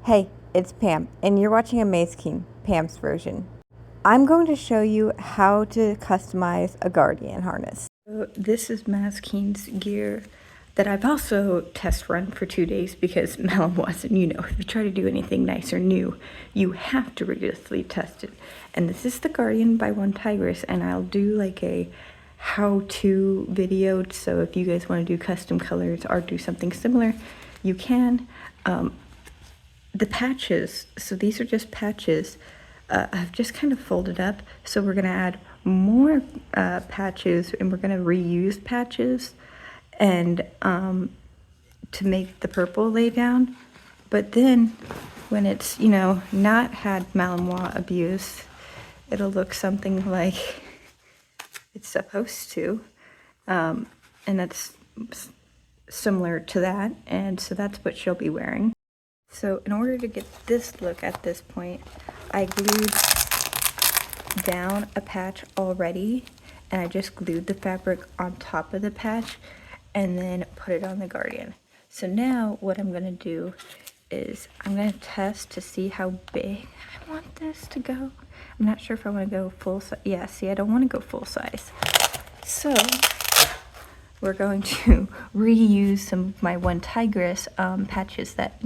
Hey, it's Pam, and you're watching Amaze King, Pam's version. I'm going to show you how to customize a Guardian harness. So this is Amaze King's gear that I've also test run for 2 days because Melon wasn't, if you try to do anything nice or new, you have to rigorously test it. And this is the Guardian by Tigris, and I'll do like a how-to video, so if you guys want to do custom colors or do something similar, you can. The patches, so these are just patches, I've just kind of folded up, so we're going to add more patches, and we're going to reuse patches and to make the purple lay down. But then when it's not had Malinois abuse, it'll look something like it's supposed to, and that's similar to that, and so that's what she'll be wearing. So in order to get this look at this point, I glued down a patch already, and I just glued the fabric on top of the patch and then put it on the Guardian. So now what I'm going to do is I'm going to test to see how big I want this to go. I'm not sure if I want to go full size. Yeah, see, I don't want to go full size. So we're going to reuse some of my Tigris patches that,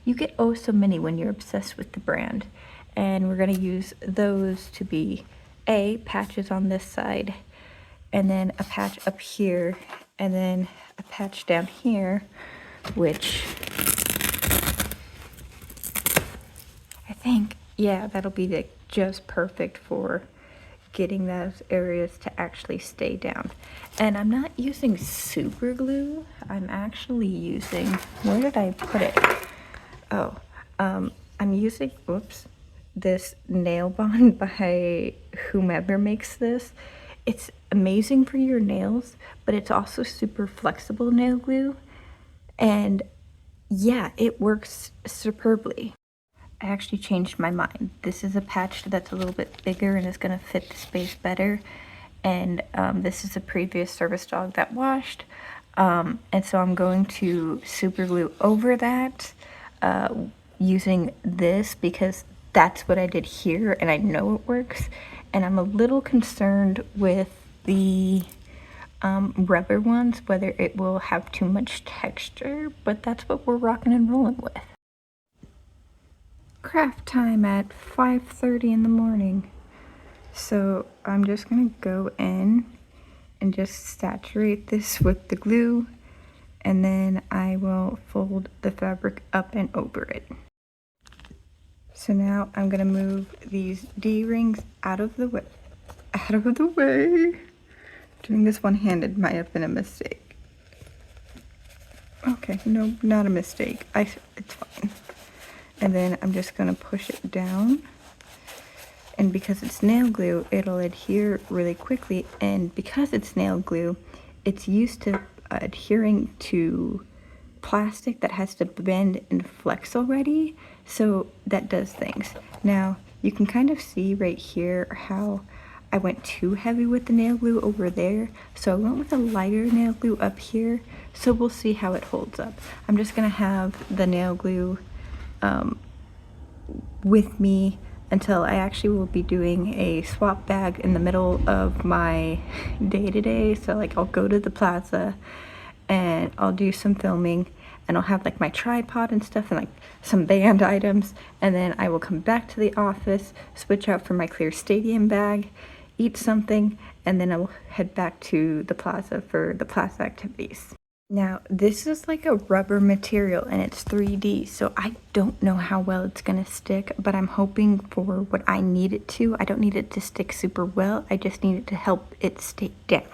you get oh so many when you're obsessed with the brand. And we're going to use those to be patches on this side, and then a patch up here, and then a patch down here, which I think, yeah, that'll be just perfect for getting those areas to actually stay down. And I'm not using super glue. I'm actually using, where did I put it? Oh, I'm using, this nail bond by whomever makes this. It's amazing for your nails, but it's also super flexible nail glue. And yeah, it works superbly. I actually changed my mind. This is a patch that's a little bit bigger and is going to fit the space better. And this is a previous service dog that washed. And so I'm going to super glue over that using this because that's what I did here and I know it works. And I'm a little concerned with the rubber ones, whether it will have too much texture, but that's what we're rocking and rolling with. Craft time at 5:30 in the morning. So I'm just gonna go in and just saturate this with the glue, and then I will fold the fabric up and over it. So now I'm gonna move these D-rings out of the way. Doing this one-handed might have been a mistake. Okay, no, not a mistake. It's fine. And then I'm just going to push it down, and because it's nail glue, it'll adhere really quickly, and because it's nail glue, it's used to adhering to plastic that has to bend and flex already, so that does things. Now you can kind of see right here how I went too heavy with the nail glue over there, so I went with a lighter nail glue up here, so we'll see how it holds up. I'm just going to have the nail glue with me until I actually will be doing a swap bag in the middle of my day-to-day. So like I'll go to the plaza and I'll do some filming, and I'll have like my tripod and stuff and like some band items, and then I will come back to the office, switch out for my clear stadium bag, eat something, and then I will head back to the plaza for the plaza activities. Now, this is like a rubber material and it's 3D, so I don't know how well it's going to stick, but I'm hoping for what I need it to. I don't need it to stick super well, I just need it to help it stay down.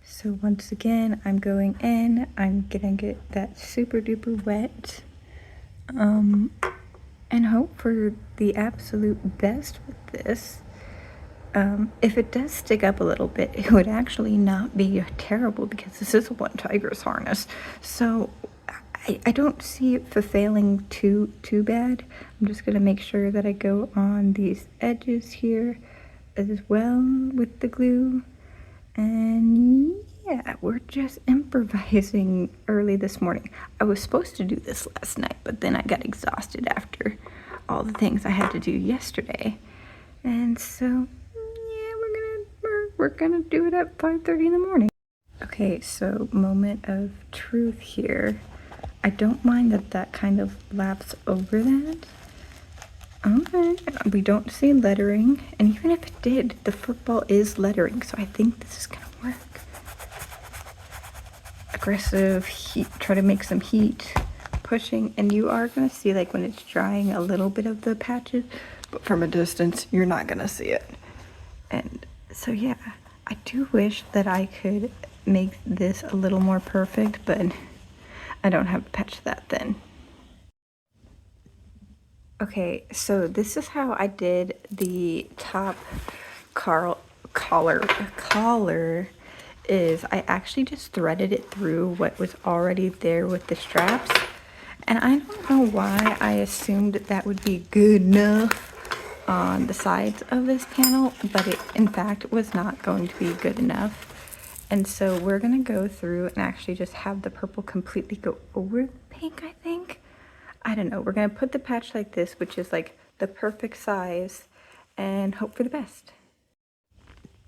So once again, I'm going in, I'm going to get that super duper wet, and hope for the absolute best with this. If it does stick up a little bit, it would actually not be terrible because this is a Tigris harness. So I don't see it failing too bad. I'm just going to make sure that I go on these edges here as well with the glue. And yeah, we're just improvising early this morning. I was supposed to do this last night, but then I got exhausted after all the things I had to do yesterday. And so, yeah, we're gonna do it at 5:30 in the morning. Okay, so moment of truth here. I don't mind that kind of laps over that. Okay, we don't see lettering, and even if it did, the football is lettering, so I think this is gonna work. Aggressive heat, try to make some heat, pushing, and you are gonna see like when it's drying a little bit of the patches, but from a distance, you're not gonna see it. And so yeah, I do wish that I could make this a little more perfect, but I don't have a patch that thin. Okay, so this is how I did the top collar is I actually just threaded it through what was already there with the straps. And I don't know why I assumed that would be good enough on the sides of this panel, but it in fact was not going to be good enough. And so we're gonna go through and actually just have the purple completely go over the pink, I think. I don't know, we're gonna put the patch like this, which is like the perfect size, and hope for the best.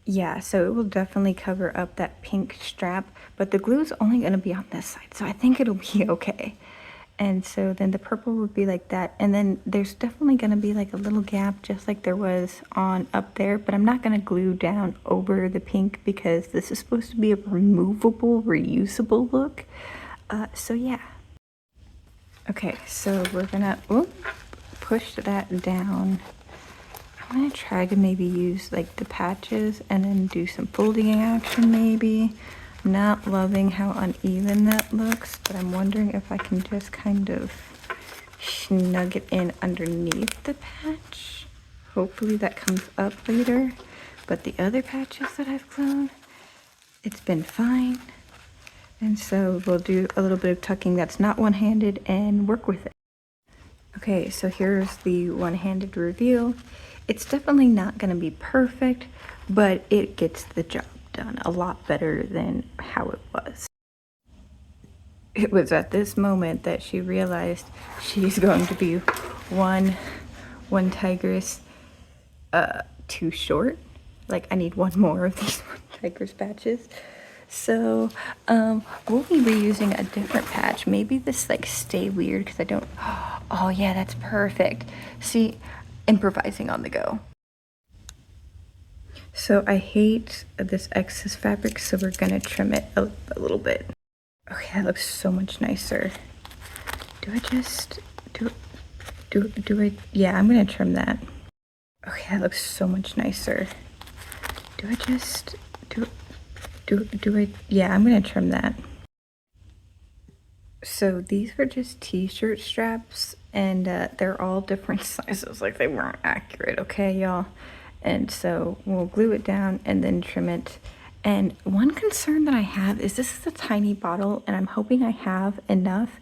Yeah, so it will definitely cover up that pink strap, but the glue is only gonna be on this side, so I think it'll be okay. And so then the purple would be like that, and then there's definitely gonna be like a little gap just like there was on up there, but I'm not gonna glue down over the pink because this is supposed to be a removable, reusable look. So yeah. Okay, so we're gonna push that down. I'm gonna try to maybe use like the patches and then do some folding action maybe. Not loving how uneven that looks, but I'm wondering if I can just kind of snug it in underneath the patch. Hopefully that comes up later. But the other patches that I've glued, it's been fine. And so we'll do a little bit of tucking that's not one-handed and work with it. Okay, so here's the one-handed reveal. It's definitely not gonna be perfect, but it gets the job done a lot better than how it was. It was at this moment that she realized she's going to be one Tigris too short. Like I need one more of these Tigris patches. So we'll be reusing a different patch. Maybe this like stay weird because I don't, oh yeah, that's perfect. See, improvising on the go. So I hate this excess fabric, so we're gonna trim it a little bit. Okay, that looks so much nicer. Do I just, do I, yeah, I'm gonna trim that. Okay, that looks so much nicer. Do I just, do I, yeah, I'm gonna trim that. So these were just t-shirt straps, and they're all different sizes, like they weren't accurate, okay, y'all? And so we'll glue it down and then trim it. And one concern that I have is this is a tiny bottle, and I'm hoping I have enough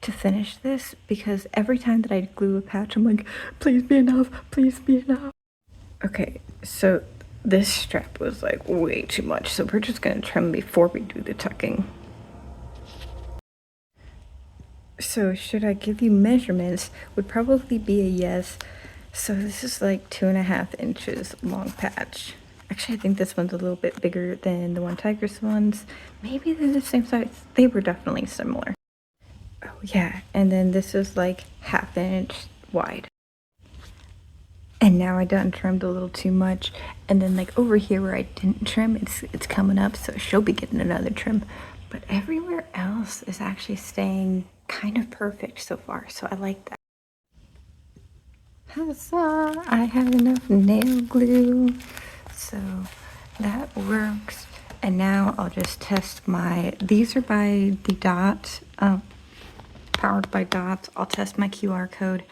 to finish this, because every time that I glue a patch, I'm like, please be enough, please be enough. Okay, so this strap was like way too much, so we're just gonna trim before we do the tucking. So should I give you measurements? Would probably be a yes. So this is like 2.5 inches long patch. Actually, I think this one's a little bit bigger than the one Tigris ones. Maybe they're the same size. They were definitely similar. Oh yeah, and then this is like 1/2 inch wide. And now I done trimmed a little too much. And then like over here where I didn't trim, it's coming up, so she'll be getting another trim. But everywhere else is actually staying kind of perfect so far, so I like that. Huzzah! I have enough nail glue, so that works. And now I'll just test these are by the Dot, powered by Dots. I'll test my QR code.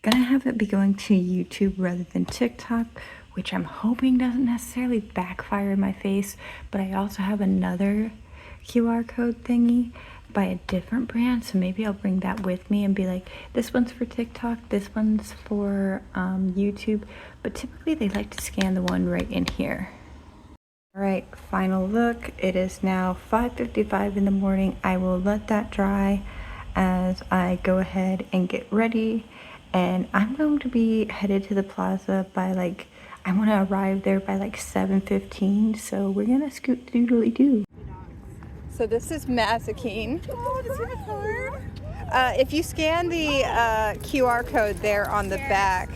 Gonna have it be going to YouTube rather than TikTok, which I'm hoping doesn't necessarily backfire in my face, but I also have another QR code thingy by a different brand, so maybe I'll bring that with me and be like, this one's for TikTok, this one's for YouTube, but typically they like to scan the one right in here. All right, final look. It is now 5:55 in the morning. I will let that dry as I go ahead and get ready. And I'm going to be headed to the plaza by I want to arrive there by 7:15. So we're gonna scoot doodly doo. So this is Mazikeen. Oh, does he have a card? If you scan the QR code there on the back.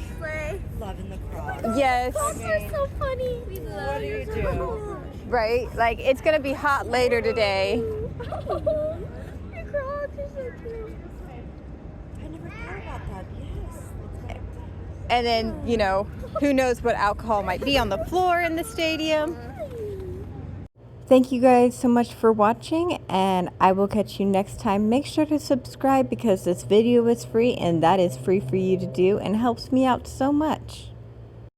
Loving the cross. Yes. Cross are so funny. We love what do you do? Right? Like, it's going to be hot later today. Your cross are so cute. I never thought about that. Yes. And then, you know, who knows what alcohol might be on the floor in the stadium. Thank you guys so much for watching, and I will catch you next time. Make sure to subscribe because this video is free, and that is free for you to do and helps me out so much.